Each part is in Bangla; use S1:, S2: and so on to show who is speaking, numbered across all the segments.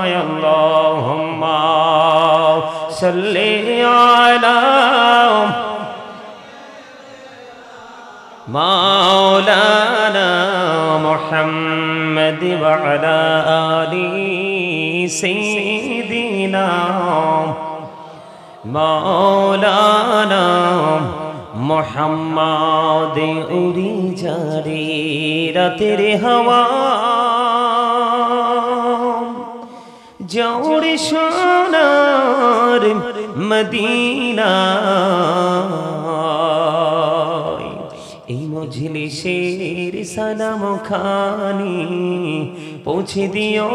S1: اللهم صل على مولانا محمد وعلى آل سيدنا مولانا محمد उड़ी जारी रातेर हवा जोड़े सोनार मदीना এই মজলিসের সালাম খানি পৌঁছে দিও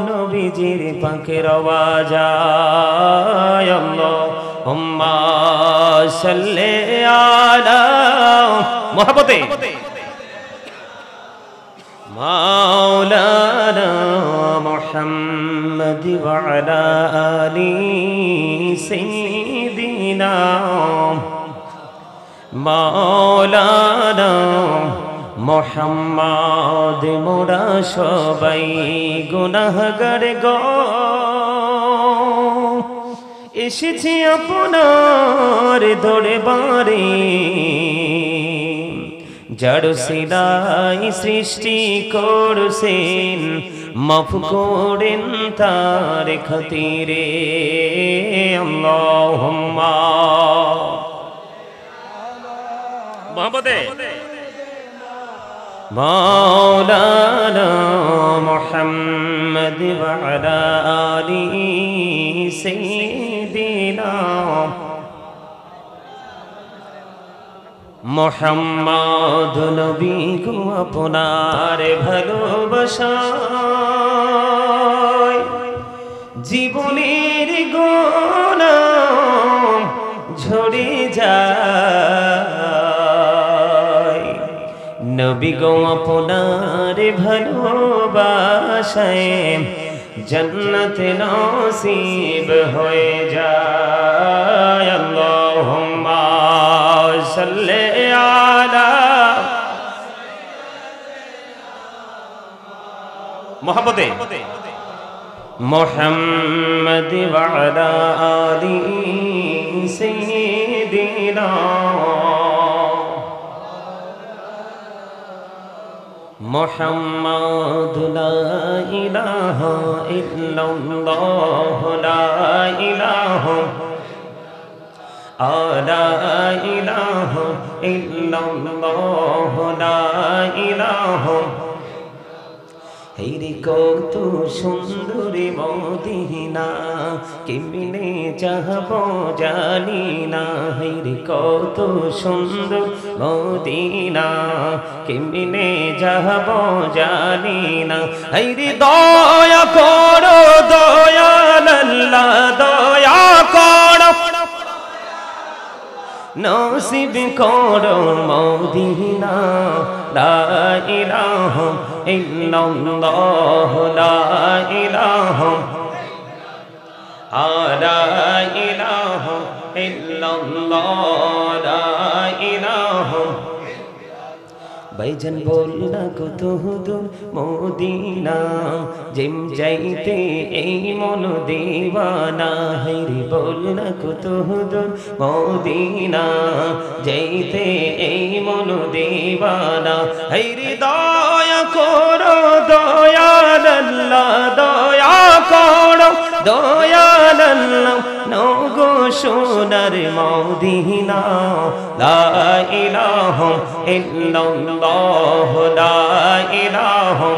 S1: নবীজির পাকের আওয়াজায় আল্লাহুম্মা সাল্লি আলা মুহাব্বতে মাওলানা মুহাম্মদ ওয়া আলা আলি সাইয়্যিদিনা মাওলানা মুহাম্মদ মোরা সবাই গুনাহগার গো এসেছি আপনার দরবারে যার সিলাই সৃষ্টি করছেন মাফ করেন তার খাতিরে আল্লাহুম্মা মোহাম্মদে মাওলানা মুহাম্মদ ওয়া আলা আলি সাইয়্যিদিনা মুহাম্মদ নবী গো আপনার ভালোবাসায় জীবনের গোনা ঝরে যায় নবী গো আপনার ভালোবাসায় जन्नत नसीब होए जाए अल्लाहुम्मा सल्ले आला मोहब्बते मुहम्मद व अला आलि सय्यिदिना मुहम्मद ला इलाहा इल्लल्लाह ला इलाहा ला इलाहा इल्लल्लाह ला इलाहा হেরে কত সুন্দর মদিনা কেমনে যাব জানি না হেরে কত সুন্দর মদিনা কেমনে যাব জানি না হেরে দয়া করো দয়াল আল্লাহ দয়া করো নসিব করো মদিনা লা ইলাহা ইল্লাল্লাহ লা ইলাহা লা ইলাহা ইল্লাল্লাহ লা ইলাহা ভাইজান বলনা কত দূর মদিনা জিম যাইতে এই মন দিওয়ানা হাইরে বলনা কত দূর মদিনা যাইতে এই মন দিওয়ানা হাইরে দয়া করো দয়াল আল্লাহ দয়া করো দয়াল আল্লাহ নগো সোনার মদিনা লা ইলাহা ইল্লাল্লাহ লা ইলাহা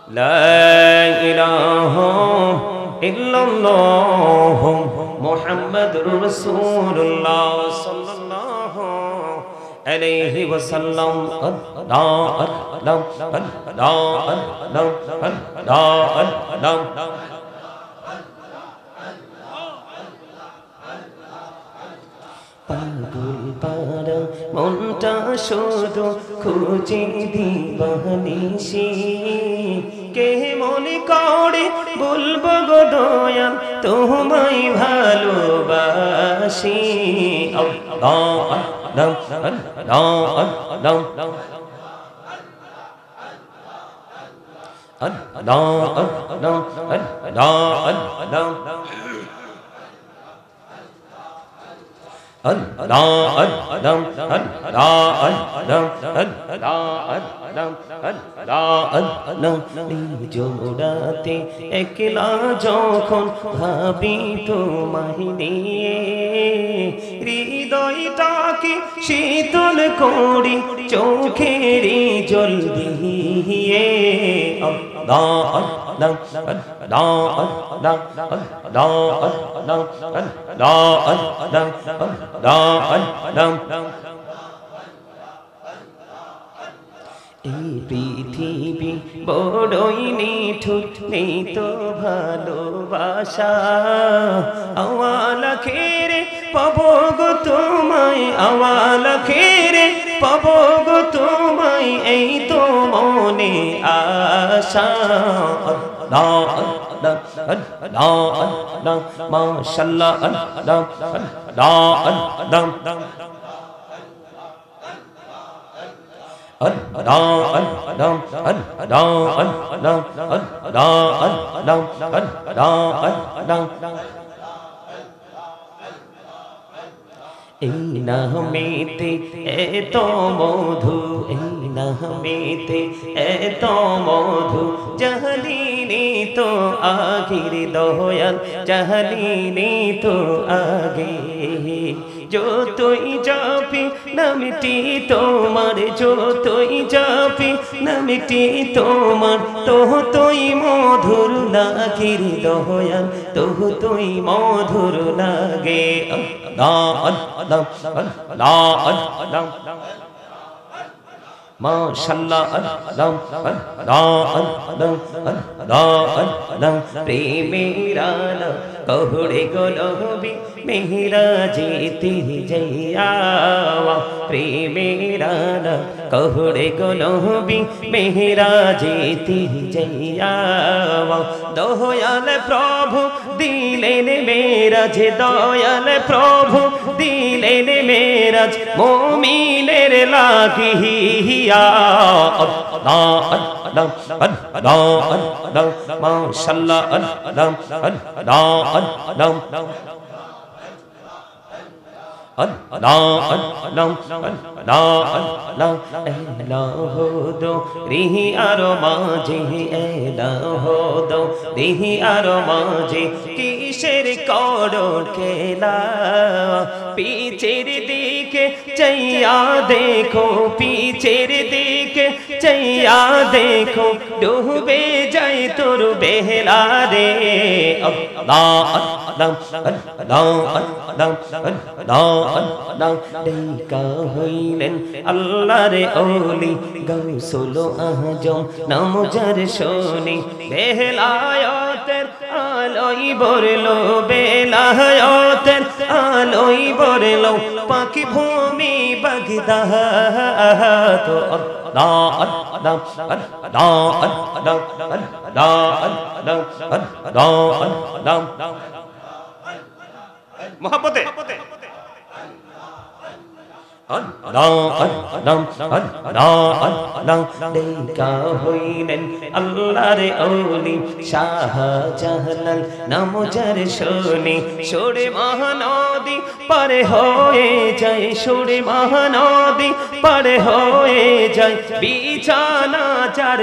S1: লা ইলাহা ইল্লাল্লাহ মুহাম্মাদুর রাসূলুল্লাহ সাল্লাল্লাহু আলাইহি ওয়াসাল্লাম পাগল পারা মনটা শুধু খুঁজে দিবানিসি কে মনে করে বলবো গো দয়াল তোমায় ভালোবাসি জোড়াতে একলা যখন ভাবি তোমায় নিয়ে হৃদয়টাকে শীতল করি চোখের জল দিয়ে এই পৃথিবী বড়ই নিঠুর নেই তো ভালোবাসা আওয়ালা খেরে পাবো গো তোমায় আওয়ালা খেরে পাবো গো তোমায় এই তো মনে আশা মাশাআল্লাহ এই নামেতে এত মধু এই নামেতে এত মধু জাহালিনি তো আগের দয়াল জাহালিনি তো আগে যতই যাবি নামটি তোমার যতই যাবি নামটি তোমার ততই মধুর লাগে দয়াল ততই মধুর লাগে মাশাআল্লাহ প্রেমেরা কহুড়ে গোলবি মেহরা যেতে যাইয়া প্রেমেরা কহুড়ে গোলবি মেহরা যেতে যাইয়া দয়াল প্রভু দিলেন মেরাজ দয়াল প্রভু দিলেন মেরাজ মুমিনের লাগিয়া মাশাআল্লাহ রিহি আর মাঝে রিহি আর মাঝে কিসের করো খেলা পিছের দিকে চাইয়া দেখো পিছের দিকে চাইয়া দেখো ডুবে যায় তোর বেহলা রে ডেকা হইলেন আল্লাহর ওলি গাউসুল আজম নাম যার শোনে বেলায়েতের আলোই বরলো বেলায়েতের আলোই বরলো পাখি ভূমি বাগদাদ মোহাব্বতে ডেকা হইলেন আল্লাহর ওলি শাহজালাল নাম যার শোনে সরে মহানদী পারে হয়ে যায় সরে মহানদী পারে হয়ে যায় বিছানা যার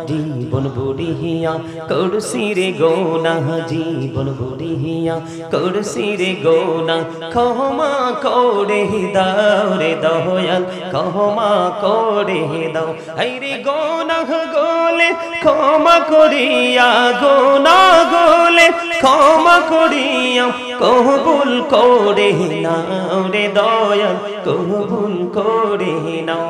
S1: জীবন বুড়িয়া করছি রে গোনা জীবন বুড়িয়া করছি রে গোনা ক্ষমা করে দাও রে দয়াল ক্ষমা করে দাও হাইরে গোনা গোলে ক্ষমা করিয়া গোনা গোলে ক্ষমা করিয়া কবুল করে নাও রে দয়াল কবুল করে নাও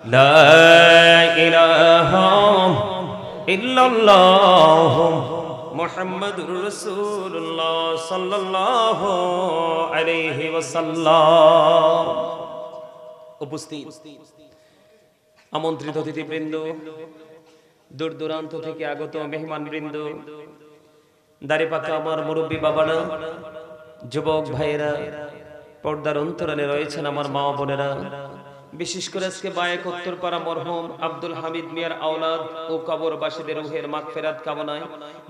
S1: লা ইলাহা ইল্লাল্লাহ মুহাম্মাদুর রাসূলুল্লাহ সাল্লাল্লাহু আলাইহি ওয়াসাল্লাম। উপস্থিত আমন্ত্রিত অতিথিবৃন্দ, দূর দূরান্ত থেকে আগত মেহমানবৃন্দ, দাঁড়িপাকা আমার মুরব্বী বাবারা, যুবক ভাইয়েরা, পর্দার অন্তরালে রয়েছেন আমার মা বোনেরা, বিশেষ করে আজকে বায়েক উত্তরপাড়া মরহুম আব্দুল হামিদ মিয়ার আওলাদ ও কবরবাসীদের রুহের মাগফিরাত কামনায়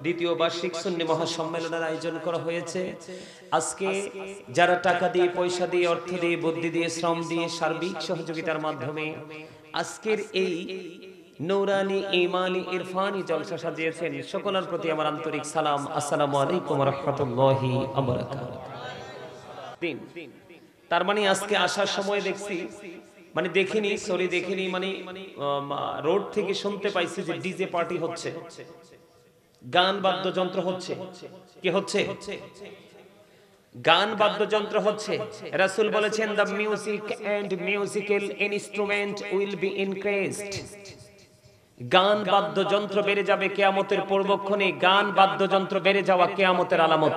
S1: দ্বিতীয় বার্ষিক সুন্নি মহাসম্মেলনের আয়োজন করা হয়েছে। আজকে যারা টাকা দিয়ে, পয়সা দিয়ে, অর্থ দিয়ে, বুদ্ধি দিয়ে, শ্রম দিয়ে, সার্বিক সহযোগিতার মাধ্যমে আজকের এই নূরানি ঈমানি ইরফানি জলসা সাজিয়েছেন, সকলের প্রতি আমার আন্তরিক সালাম। আসসালামু আলাইকুম ওয়া রাহমাতুল্লাহি ওয়া বারাকাতুহু। তার মানে আজকে আসার সময় দেখছি, মানে দেখিনি, মানে রোড থেকে শুনতে পাইছি যে ডিজে পার্টি হচ্ছে, গান বাদ্যযন্ত্র হচ্ছে। কি হচ্ছে? গান বাদ্যযন্ত্র হচ্ছে। রাসূল বলেছেন, the music and musical instrument will be increased. গান বাদ্যযন্ত্র বেড়ে যাবে কিয়ামতের পূর্বক্ষণে। গান বাদ্যযন্ত্র বেড়ে যাওয়া কিয়ামতের আলামত।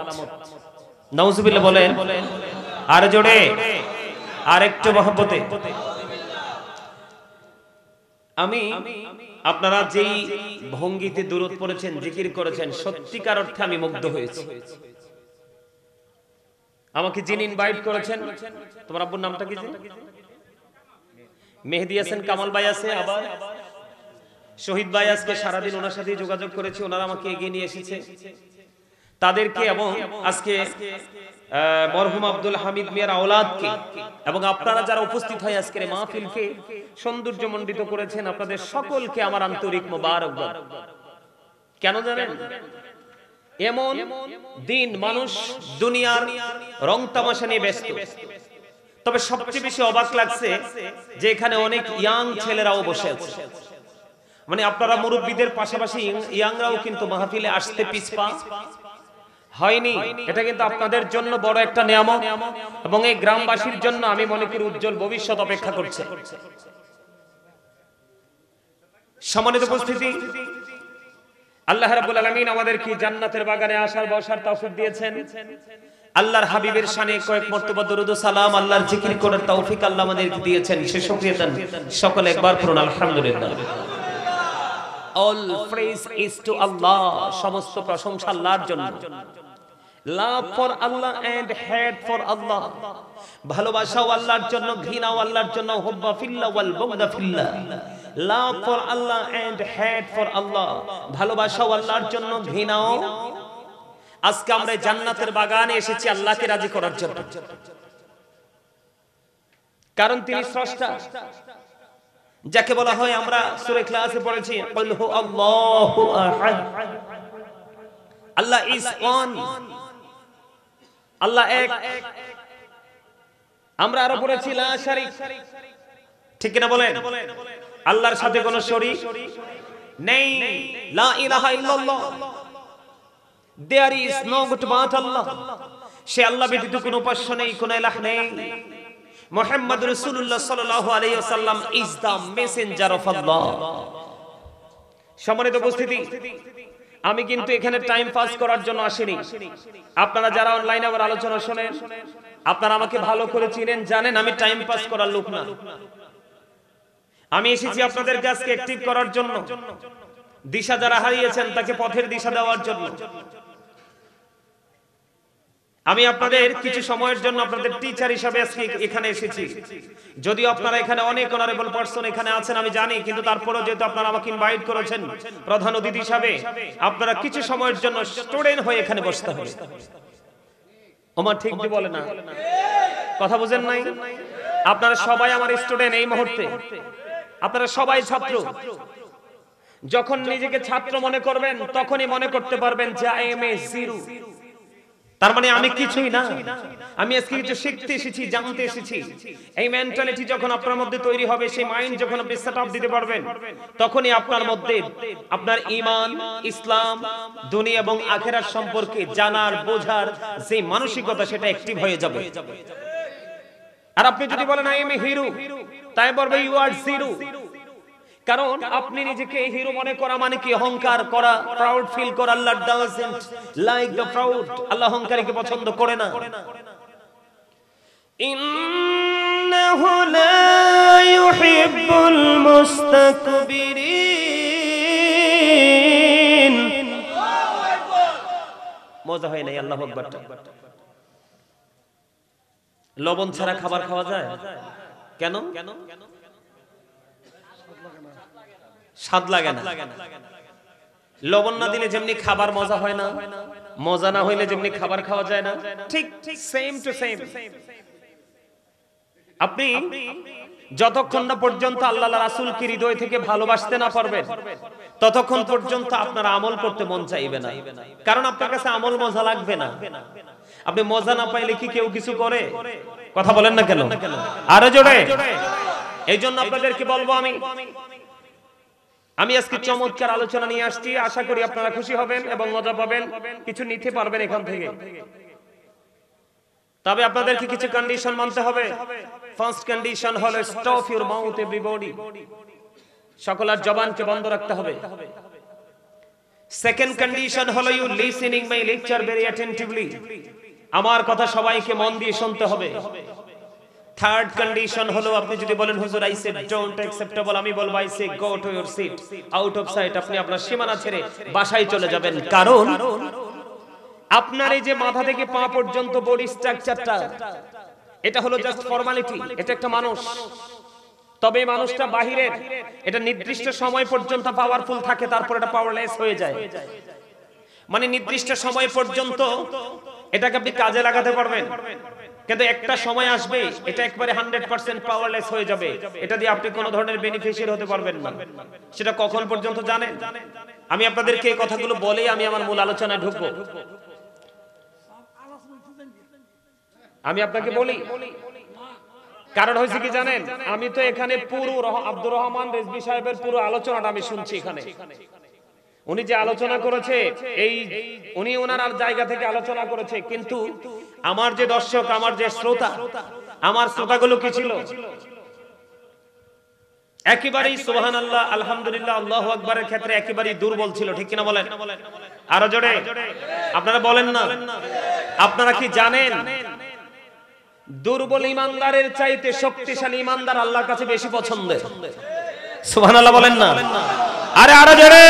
S1: নাউজুবিল্লাহ বলেন, আর জোরে, আর একটু মহব্বতে। আমি আপনারা যেই ভঙ্গিতে দুরূদ পড়েছেন, জিকির করেছেন, সত্যিকার অর্থে আমি মুগ্ধ হয়েছি। আমাকে যিনি ইনভাইট করেছেন, তোমার আব্বুর নামটা কি? মেহেদি হাসান কামাল ভাই আছে, আবার শহীদ ভাই আজকে সারাদিন ওনার সাথে যোগাযোগ করেছি, ওনারা আমাকে এগিয়ে নিয়ে এসেছে তাদেরকে, এবং আজকে মরহুম আব্দুল হামিদ মিয়ার আওলাদকে এবং আপনারা যারা উপস্থিত হয় আজকের মাহফিলকে সৌন্দর্যমণ্ডিত করেছেন, আপনাদের সকলকে আমার আন্তরিক মোবারকবাদ। কেন জানেন? এমন দিন মানুষ দুনিয়ার রং তামাশা নিয়ে ব্যস্ত, তবে সবচেয়ে বেশি অবাক লাগছে যে এখানে অনেক ইয়াং ছেলেরাও বসে আছে। মানে আপনারা মুরব্বীদের পাশাপাশি ইয়াংরাও কিন্তু মাহফিলে আসতে পিছপা হয়নি। এটা কিন্তু আপনাদের জন্য বড় একটা নিয়ামত, এবং এই গ্রামবাসীর জন্য আমি মনে করি উজ্জ্বল ভবিষ্যৎ অপেক্ষা করছে। সম্মানিত উপস্থিতি, আল্লাহ রাব্বুল আলামিন আমাদেরকে জান্নাতের বাগানে আসার বসার তৌফিক দিয়েছেন। আল্লাহর হাবিবের শানে কয়েক মর্তবা দরুদ ও সালাম, আল্লাহর জিকির করার তৌফিক আল্লাহ আমাদেরকে দিয়েছেন। সে শুকরিয়া দেন সকলে একবার পড়ুন আলহামদুলিল্লাহ। All praise is to Allah, সমস্ত প্রশংসা আল্লাহর জন্য। Love for Allah and hate for Allah, ভালোবাসাও আল্লাহর জন্য, ঘৃণাও আল্লাহর জন্য। হুব্বা ফিল্লাহ ওয়াল বুগদা ফিল্লাহ। Love for Allah and hate for Allah, ভালোবাসাও আল্লাহর জন্য, ঘৃণাও। আজকে আমরা জান্নাতের বাগানে এসেছি আল্লাহকে রাজি করার জন্য, কারণ তিনি স্রষ্টা, যাকে বলা হয়, আমরা সূরা ইখলাসে পড়েছি, কুল হু আল্লাহু আহাদ, আল্লাহ ইজ ওয়ান, আল্লাহ এক। আমরা আরো পড়েছি লা শারিক, ঠিক কিনা বলেন? আল্লাহর সাথে কোনো শরীক নেই। লা ইলাহা ইল্লাল্লাহ, there is no god but Allah, সে আল্লাহ ব্যতীত কোনো উপাস্য নেই, কোনো ইলাহ নেই। মুহাম্মদ রাসূলুল্লাহ সাল্লাল্লাহু আলাইহি ওয়াসাল্লাম ইজ দা মেসেঞ্জার অফ আল্লাহ। সম্মানিত উপস্থিতি, আমি কিন্তু এখানে টাইম পাস করার জন্য আসিনি। আপনারা যারা অনলাইনে আমার আলোচনা শুনেন, আপনারা আমাকে ভালো করে চিনেন, জানেন আমি টাইম পাস করার লোক না। আমি এসেছি আপনাদের কাছে অ্যাক্টিভ করার জন্য, দিশা যারা হারিয়েছেন তাকে পথের দিশা দেওয়ার জন্য। আমি আপনাদের কিছু সময়ের জন্য আপনাদের টিচার হিসেবে আজকে এখানে এসেছি। যদিও আপনারা এখানে অনেক অনারেবল পারসন এখানে আছেন আমি জানি, কিন্তু তারপরেও যেহেতু আপনারা আমাকে ইনভাইট করেছেন প্রধান অতিথি হিসেবে, আপনারা কিছু সময়ের জন্য স্টুডেন্ট হয়ে এখানে বসতে হবে। ওমা ঠিক কি বলে না? কথা বুঝেন নাই? আপনারা সবাই আমার স্টুডেন্ট এই মুহূর্তে, আপনারা সবাই ছাত্র। যখন নিজেকে ছাত্র মনে করবেন তখনই মনে করতে পারবেন যে আই এম এ জিরো, তার মানে আমি কিছুই না, আমি আজকে কিছু শিখতে এসেছি, জানতে এসেছি। এই মেন্টালিটি যখন আপনার মধ্যে তৈরি হবে, সেই মাইন্ড যখন আপনি সেটআপ দিতে পারবেন, তখনই আপনার মধ্যে আপনার ঈমান, ইসলাম, দুনিয়া এবং আখিরাত সম্পর্কে জানার, বোঝার যে মানসিকতা, সেটা অ্যাক্টিভ হয়ে যাবে। আর আপনি যদি বলেন আই এম এ হিরো, তাই বলবে ইউ আর জিরো। কারণ আপনি নিজেকে হিরো মনে করা মানে কি অহংকার করা, প্রাউড ফিল করা। আল্লাহ ডাজন্ট লাইক দ্য প্রাউড, আল্লাহ অহংকারীকে পছন্দ করে না। ইন্নাহু লা ইউহিব্বুল মুস্তাকবিরিন। মজা হয় নাই আল্লাহু আকবার। লবণ ছাড়া খাবার খাওয়া যায়? কেন? স্বাদ লাগে না। লবণ না দিলে যেমনি খাবার মজা হয় না, মজা না হইলে যেমনি খাবার খাওয়া যায় না, ঠিক সেম টু সেম। আপনি যতক্ষণ না পর্যন্ত আল্লাহ রাসূলকে হৃদয় থেকে ভালোবাসতে না পারবেন, ততক্ষণ পর্যন্ত আপনার আমল করতে মন চাইবে না। কারণ আপনার কাছে আমল মজা লাগবে না। আপনি মজা না পাইলে কি কেউ কিছু করে? কথা বলেন না কেন? আরো জোরে। এই জন্য আপনাদেরকে বলবো, আমি আজকে চমৎকার আলোচনা নিয়ে আসছি। আশা করি আপনারা খুশি হবেন এবং মজা পাবেন, কিছু নিতে পারবেন এখান থেকে। তবে আপনাদেরকে কিছু কন্ডিশন মানতে হবে। ফার্স্ট কন্ডিশন হলো স্টপ ইউর মাউথ এভরিবডি, সকলের জবানকে বন্ধ রাখতে হবে। সেকেন্ড কন্ডিশন হলো you listening my lecture very attentively, আমার কথা সবাইকে মন দিয়ে শুনতে হবে। থার্ড কন্ডিশন হলো আপনি যদি বলেন হুজুর আই সে ডোন্ট অ্যাকসেপ্টেবল, আমি বলবো I say go to your seat, out of sight, আপনি আপনার সীমানা ছেড়ে বাসায় চলে যাবেন। কারণ আপনার এই যে মাথা থেকে পা পর্যন্ত বডি স্ট্রাকচারটা, এটা হলো জাস্ট ফর্মালিটি, এটা একটা মানুষ। তবে মানুষটা বাহিরের, এটা নির্দিষ্ট সময় পর্যন্ত পাওয়ারফুল থাকে, তারপর এটা পাওয়ারলেস হয়ে যায়। মানে নির্দিষ্ট সময় পর্যন্ত এটাকে আপনি কাজে লাগাতে পারবেন, কিন্তু একটা সময় আসবে এটা একবারে 100% পাওয়ারলেস হয়ে যাবে, এটা দিয়ে আপনি কোনো ধরনের বেনিফিশিয়ারি হতে পারবেন না। সেটা কখন পর্যন্ত জানেন? আমি আপনাদেরকে এই কথাগুলো বলেই আমি আমার মূল আলোচনায় ঢুকবো। আমি আপনাকে বলি, কারণ হয়েছে কি জানেন, আমি তো এখানে পুরো আব্দুর রহমান রেজভী সাহেবের পুরো আলোচনাটা আমি শুনছি। এখানে উনি যে আলোচনা করেছে, এই উনি ওনার জায়গা থেকে আলোচনা করেছে, কিন্তু আমার যে দর্শক, আমার যে শ্রোতা, আমার শ্রোতাগুলো কি ছিল? একেবারেই সুবহানাল্লাহ, আলহামদুলিল্লাহ, আল্লাহু আকবারের ক্ষেত্রে একেবারেই দুর্বল ছিল। ঠিক কিনা বলেন? আরো জোরে আপনারা বলেন না। আপনারা কি জানেন, দুর্বল ইমানদারের চাইতে শক্তিশালী ইমানদার আল্লাহর কাছে বেশি পছন্দের? সুবহানাল্লাহ বলেন না। আরে আরো জোরে,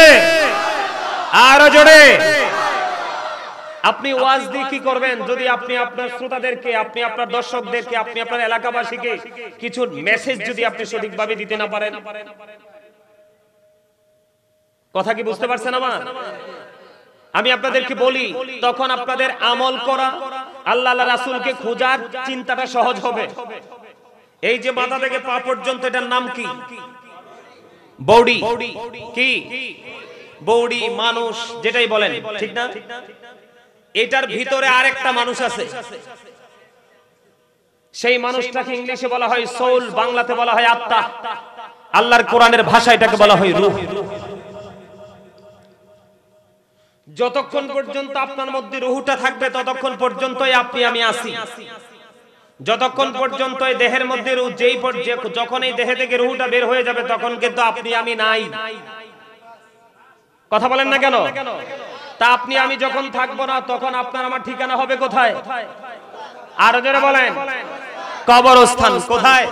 S1: আরো জোরে। আপনি ওয়াজ দিয়ে কি করবেন? যদি আপনি আপনার শ্রোতাদেরকে, আপনি আপনার দর্শকদেরকে, আপনি আপনার এলাকাবাসীকে কিছু মেসেজ যদি আপনি সঠিকভাবে দিতে না পারেন, কথা কি বুঝতে পারছেন আমার? আমি আপনাদেরকে বলি, তখন আপনাদের আমল করা, আল্লাহ রাসূলকে খোঁজার চিন্তাটা সহজ হবে। এই যে মাথা থেকে পা পর্যন্ত, এটার নাম কি? বডি। কি বডি? মানুষ, যেটাই বলেন, ঠিক না? এটার ভিতরে আরেকটা মানুষ আছে। সেই মানুষটাকে ইংলিশে বলা হয় সোল, বাংলাতে বলা হয় আত্মা, আল্লাহর কোরআনের ভাষা এটাকে বলা হয় রূহ। যতক্ষণ পর্যন্ত আপনার মধ্যে রূহটা থাকবে, ততক্ষণ পর্যন্তই আপনি আমি আছি। যতক্ষণ পর্যন্ত এই দেহের মধ্যে রূহ, যখন এই দেহ থেকে রূহটা বের হয়ে যাবে, তখন কিন্তু আপনি আমি নাই। কথা বলেন না কেন? তা আপনি আমি যখন থাকবো না, তখন আপনার আমার ঠিকানা হবে কোথায়? আরো জোরে বলেন। কবরস্থান। কোথায়?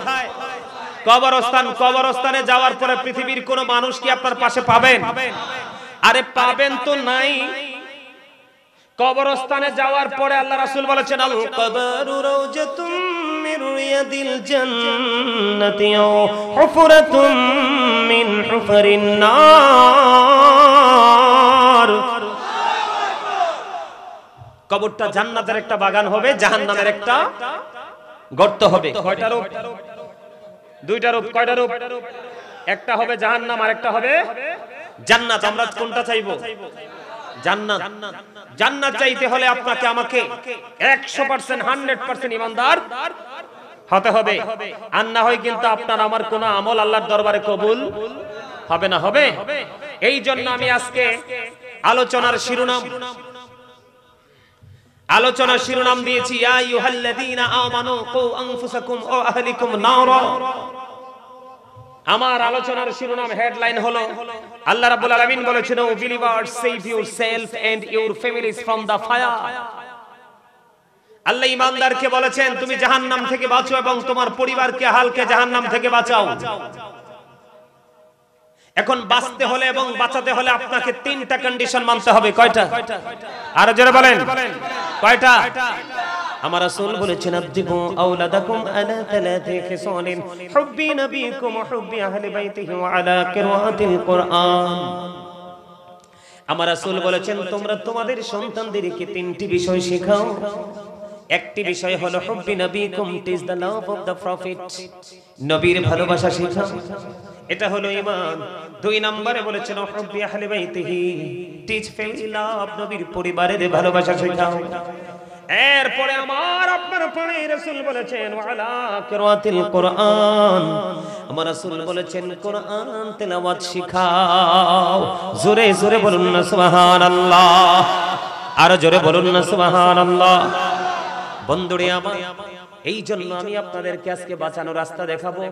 S1: কবরস্থান। কবরস্থানে যাওয়ার পরে পৃথিবীর কোন মানুষ কি আপনার পাশে পাবেন? আরে পাবেন তো নাই। কবরস্থানে যাওয়ার পরে আল্লাহ রাসূল বলেছেন, আল কবরু রাউজাতুম মির রিয়াদিল জান্নাতি আও হুফরাতুম মিন হুফারিন নার। কবরটা জান্নাতের একটা বাগান হবে, জাহান্নামের একটা গর্ত হবে। কয়টা রূপ? দুইটা রূপ। কয়টা রূপ? একটা হবে জাহান্নাম, আর একটা হবে জান্নাত। আমরা কোনটা চাইবো? জান্নাত। জান্নাত চাইতে হলে আপনাকে আমাকে 100% 100% ইমানদার হতে হবে। আর না হয় কিন্তু আপনার আমার কোন আমল আল্লাহর দরবারে কবুল হবে না। হবে? এই জন্য আমি আজকে আলোচনার শিরোনাম দিয়েছি, ইয়া আইয়ুহাল্লাযীনা আমানু কু আনফুসাকুম ওয়া আহলিকুম নারা। আমার আলোচনার শিরোনাম হেডলাইন হলো আল্লাহ রাব্বুল আলামিন বলেছেন, O believers, save yourself and your families from the fire. আল্লাহ ঈমানদারকে বলেছেন, তুমি জাহান্নাম থেকে বাঁচো এবং তোমার পরিবারকে হালকে জাহান্নাম থেকে বাঁচাও। এখন বাঁচতে হলে এবং বাঁচাতে হলে আপনাকে তিনটা কন্ডিশন মানতে হবে। কয়টা? আরো জোরে বলেন, কয়টা? আমার রাসূল বলেছেন, আদিবু আওলাদাকুম আলা তালাতি খিসালিন, হুব্বি নবিয়িকুম ওয়া হুব্বি আহলি বাইতিহি ওয়া আলা কিরাআতিল কুরআন। আমার রাসূল বলেছেন, তোমরা তোমাদের সন্তানদেরকে তিনটি বিষয় শেখাও। একটি বিষয় হলো হুব্বি নবিয়িকুম, teach the love of the prophet, নবীর ভালোবাসা শেখাও, এটা হলো ঈমান। দুই নম্বরে বলেছেন হুব্বি আহলি বাইতিহি, টিচ ফ্যামিলি লাভ, নবীর পরিবারের ভালোবাসা শেখাও। এরপরে আমার আপনার প্রাণের রাসূল বলেছেন ওয়ালা কিরাআতিল কুরআন, আমার রাসূল বলেছেন কোরআন তেলাওয়াত শিখাও। জোরে জোরে বলুন না সুবহানাল্লাহ, আরো জোরে বলুন না সুবহানাল্লাহ। বন্ধুরে আমার, এই জন্য আমি আপনাদেরকে আজকে বাঁচানোর রাস্তা দেখাবো।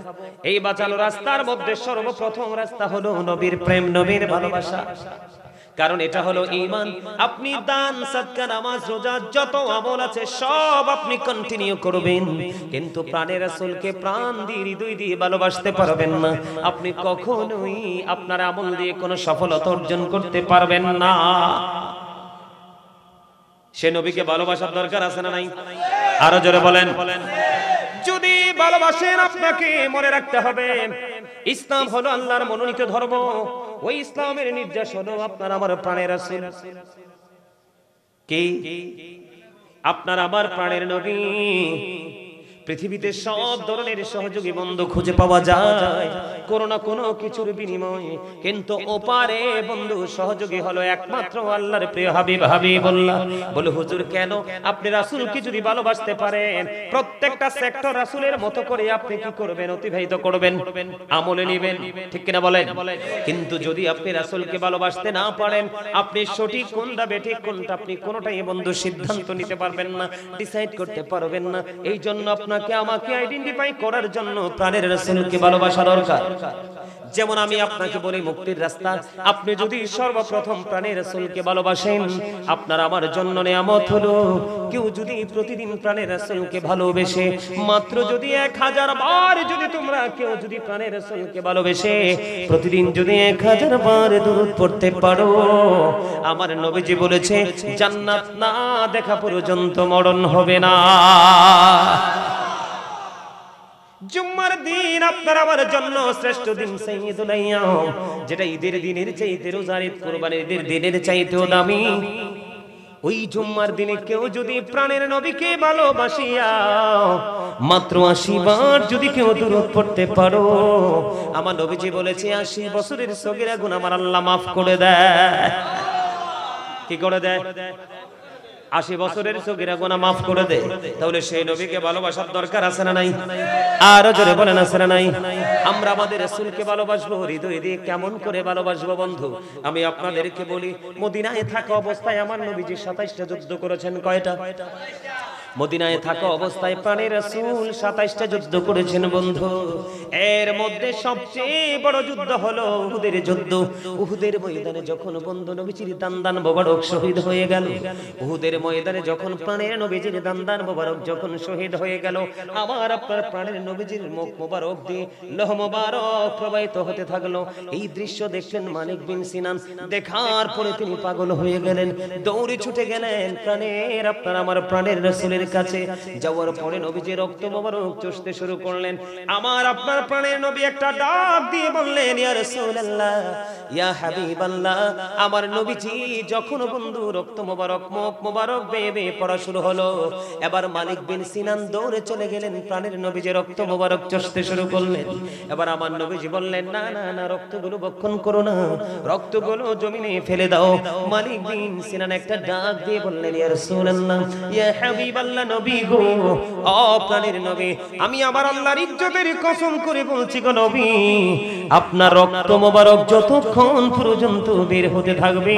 S1: এই বাঁচানোর রাস্তার মধ্যে সর্বপ্রথম রাস্তা হলো নবীর প্রেম, নবীর ভালোবাসা। কারণ এটা হলো ঈমান। আপনি দান, সাদকা, নামাজ, রোজা, যত আমল আছে সব আপনি কন্টিনিউ করবেন, কিন্তু প্রাণের রাসূলকে প্রাণ দিয়ে, হৃদয় দিয়ে ভালোবাসতে পারবেন না, আপনি কখনোই আপনার আমল দিয়ে কোনো সফলতা অর্জন করতে পারবেন না। সে নবীকে ভালোবাসার দরকার আছে না নাই? আরো জোরে বলেন। যদি ভালোবাসেন, আপনাকে মনে রাখতে হবে ইসলাম হলো আল্লাহর মনোনীত ধর্ম। ওই ইসলামের নির্দেশ হলো আপনার আমার প্রাণের রাসূল। কি? আপনার আমার প্রাণের নবী। পৃথিবীতে সব ধরনের সহযোগী বন্ধু খুঁজে পাওয়া যায় কোনো না কোনো কিছুর বিনিময়ে, কিন্তু ওপারে বন্ধু সহযোগী হলো একমাত্র আল্লাহর প্রিয় হাবিব হাবিবুল্লাহ। বলে হুজুর কেন? আপনি রাসূলকে যদি ভালোবাসতে পারেন, প্রত্যেকটা সেক্টর রাসূলের মতো করে আপনি কি করবেন? অতিবাহিত করবেন, আমলে নেবেন, ঠিক কিনা বলেন? কিন্তু যদি আপনি রাসূলকে ভালোবাসতে না পারেন, আপনি সঠিক কোনটা বেঠিক কোনটা আপনি কোনটাই বন্ধু সিদ্ধান্ত নিতে পারবেন না, ডিসাইড করতে পারবেন না। এই জন্য আপনাকে আমাকে আইডেন্টিফাই করার জন্য প্রাণের রাসূলকে ভালোবাসা দরকার। যেমন আমি আপনাকে বলি মুক্তির রাস্তা, আপনি যদি সর্বপ্রথম প্রাণের রাসূলকে ভালোবাসেন, আপনার আমার জন্য নিয়ামত হলো কেউ যদি প্রতিদিন প্রাণের রাসূলকে ভালোবেসে, মাত্র যদি 1000 বার যদি তোমরা কেউ যদি প্রাণের রাসূলকে ভালোবেসে প্রতিদিন যদি 1000 বার দরুদ পড়তে পারো, আমার নবীজি বলেছে জান্নাত না দেখা পর্যন্ত মরণ হবে না। জুম্মার দিন আপনার আমার জন্য শ্রেষ্ঠ দিন, সাইয়্যিদুল আইয়াম, যেটা ঈদের দিনের চাইতে, রোজার ঈদ, কুরবানির ঈদের দিনের চাইতেও দামি। ওই জুম্মার দিনে কেউ যদি প্রাণের নবীকে ভালোবাসিয়া মাত্র 80 বার যদি কেউ দরুদ পড়তে পারো, আমার নবীজি বলেছে 80 বছরের সগীরা গুনাহ আমার আল্লাহ maaf করে দেয়। কি করে দেয়? 80 বছরের সগীরা গুনাহ maaf করে দেয়। তাহলে সেই নবীকে ভালোবাসার দরকার আছে না নাই? আরো জোরে বলেন আছে না নাই? আমরা আমাদের রাসূলকে ভালোবাসবো, হৃদয় দিয়ে কেমন করে ভালোবাসবো বন্ধু? আমি আপনাদেরকে বলি, মদিনায় থাকা অবস্থায় আমার নবীজি 27টা যুদ্ধ করেছেন। কয়টা? মদিনায় থাকা অবস্থায় প্রাণের রাসূল 27টা যুদ্ধ করেছেন বন্ধু। এর মধ্যে সবচেয়ে বড় যুদ্ধ হলো উহুদের যুদ্ধ। উহুদের ময়দানে যখন বন্ধু নবীজির দান্দান মোবারক শহীদ হয়ে গেল, উহুদের ময়দানে যখন প্রাণের নবীজির দান্দান মোবারক যখন শহীদ হয়ে গেল, আমার আপনার প্রাণের নবীজির মুখ মোবারক দিয়ে লোহ মোবারক প্রবাহিত হতে থাকলো। এই দৃশ্য দেখলেন মালিক বিন সিনান, দেখার পরে তিনি পাগল হয়ে গেলেন, দৌড়ে ছুটে গেলেন প্রাণের আপনার আমার প্রাণের রাসূলের কাছে। যাওয়ার পরে নবীজি রক্ত মোবারক চুষতে শুরু করলেন। আমার আপনার প্রাণের নবী একটা ডাক দিয়ে বললেন, ইয়া রাসূলুল্লাহ, ইয়া হাবিবাল্লাহ। আমার নবীজি যখন বন্ধু রক্ত মোবারক মুখ মোবারক বেয়ে বেয়ে পড়া শুরু হলো, এবার মালিক বিন সিনান দৌড়ে চলে গেলেন, প্রাণের নবীজি রক্ত মোবারক চুষতে শুরু করলেন। এবার আমার নবীজি বললেন, না না না, রক্তগুলো বক্ষণ করো না, রক্তগুলো জমিনে ফেলে দাও। মালিক বিন সিনান একটা ডাক দিয়ে বললেন, ইয়া রাসূলুল্লাহ, ইয়া হাবিবাল্লাহ, আল্লাহ নবী গো, ও প্রাণের নবী, আমি আমার আল্লাহর ইজ্জতের কসম করে বলছি গো নবী, আপনার রক্ত মোবারক যতক্ষণ পর্যন্ত বের হতে থাকবে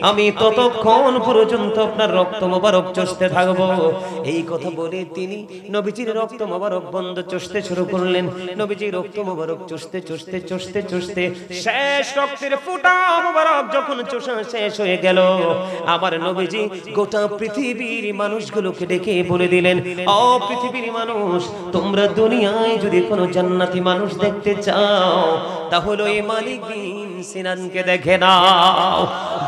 S1: আমি ততক্ষণ পর্যন্ত আপনার রক্ত মোবারক চুষতে থাকবো। এই কথা বলে তিনি নবীজির রক্ত মোবারক বন্ধ চুষতে শুরু করলেন। নবীজি রক্ত মোবারক চুষতে চুষতে চুষতে চুষতে শেষ রক্তের ফোঁটা মোবারক যখন চুষা শেষ হয়ে গেল, আমার নবীজি গোটা পৃথিবীর মানুষগুলোকে ডেকে বলে দিলেন, ও পৃথিবীর মানুষ, তোমরা দুনিয়ায় যদি কোনো জান্নাতি মানুষ দেখতে চাও তাহলে এই মালিক বিন সিনানকে দেখে নাও।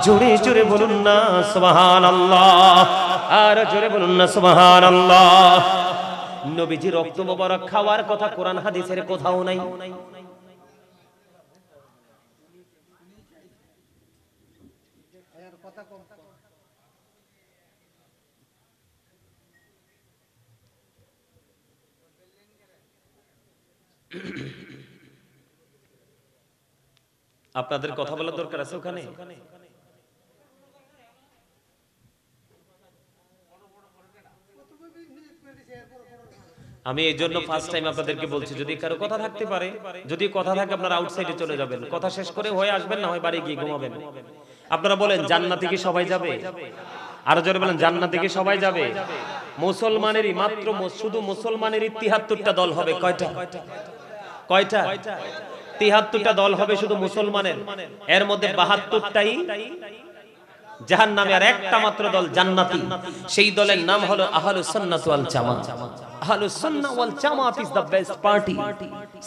S1: জোরে জোরে বলুন না সুবহানাল্লাহ, আর জোরে বলুন না সুবহানাল্লাহ। নবীজি রক্ত মোবারক খাওয়ার কথা কোরআন হাদিসের কোথাও নাই। আপনাদের কথা বলার দরকার আছে ওখানে? আমি এই জন্য ফার্স্ট টাইম আপনাদেরকে বলছি, যদি কারো কথা থাকতে পারে, যদি কথা থাকে আপনারা আউটসাইডে চলে যাবেন, কথা শেষ করে হয়ে আসবেন, না হয় বাড়ি গিয়ে ঘুমাবেন। আপনারা বলেন জান্নাতে কি সবাই যাবে? আরো জোরে বলেন জান্নাতে কি সবাই যাবে? মুসলমানেরই মাত্র শুধু মুসলমানেরই ৭৩টা দল হবে। কয়টা? কয়টা? ৭৩টা দল হবে শুধু মুসলমানের। এর মধ্যে ৭২টাই জাহান্নামে, আর একটা মাত্র দল জান্নাতি। সেই দলের নাম হলো আহলুস সুন্নাহ ওয়াল জামাত। আহলুস সুন্নাহ ওয়াল জামাত ইজ দ্য বেস্ট পার্টি।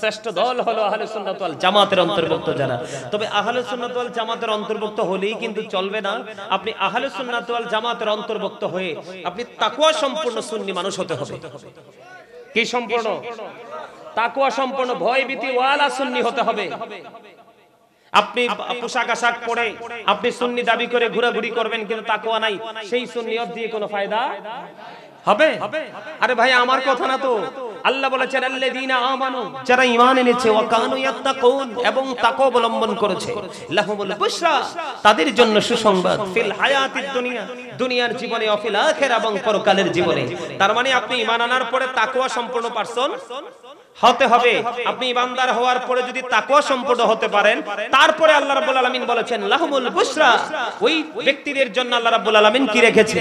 S1: শ্রেষ্ঠ দল হলো আহলুস সুন্নাহ ওয়াল জামাতের অন্তর্ভুক্ত যারা। তবে আহলুস সুন্নাহ ওয়াল জামাতের অন্তর্ভুক্ত হলেই কিন্তু চলবে না। আপনি আহলুস সুন্নাহ ওয়াল জামাতের অন্তর্ভুক্ত হয়ে আপনি তাকওয়া সম্পূর্ণ সুন্নি মানুষ হতে হবে। কি সম্পূর্ণ? তাকওয়া সম্পূর্ণ, ভয় ভীতি ওয়ালা সুন্নি হতে হবে। আপনি পোশাক আশাক পরে আপনি সুন্নি দাবি করে ঘোরাঘুরি করবেন, কিন্তু তাকওয়া নাই, সেই সুন্নিয়ত দিয়ে কোনো ফায়দা হবে? আরে ভাই আমার কথা না তো, আল্লাহ বলেছেন আল্লাযীনা আমানু, যারা ঈমান এনেছে, ওয়া কানু ইয়াত্তাকুন, এবং তাকওয়া অবলম্বন করেছে, লাহুমুল বুশরা, তাদের জন্য সুসংবাদ, ফিল হায়াতিদ দুনিয়া, দুনিয়ার জীবনে, ও ফিল আখিরা, এবং পরকালের জীবনে। তার মানে আপনি ঈমান আনার পরে তাকওয়া সম্পূর্ণ পারসন হতে হবে। আপনি ইমানদার হওয়ার পরে যদি তাকওয়া সম্পূর্ণ হতে পারেন, তারপরে আল্লাহ রাব্বুল আলামিন বলেছেন লাহুমুল বুশরা, ওই ব্যক্তিদের জন্য আল্লাহ রাব্বুল আলামিন কি রেখেছে?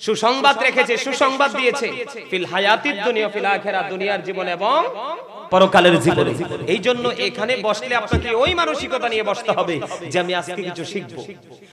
S1: সুসংবাদ রেখেছে, সুসংবাদ দিয়েছে, ফিল হায়াতিদ দুনিয়া ফিল আখিরা, দুনিয়ার জীবন এবং পরকালের জীবনে। এই জন্য এখানে বসলে আপনাকে ওই মানসিকতা নিয়ে বসতে হবে যে আমি আজকে কিছু শিখবো।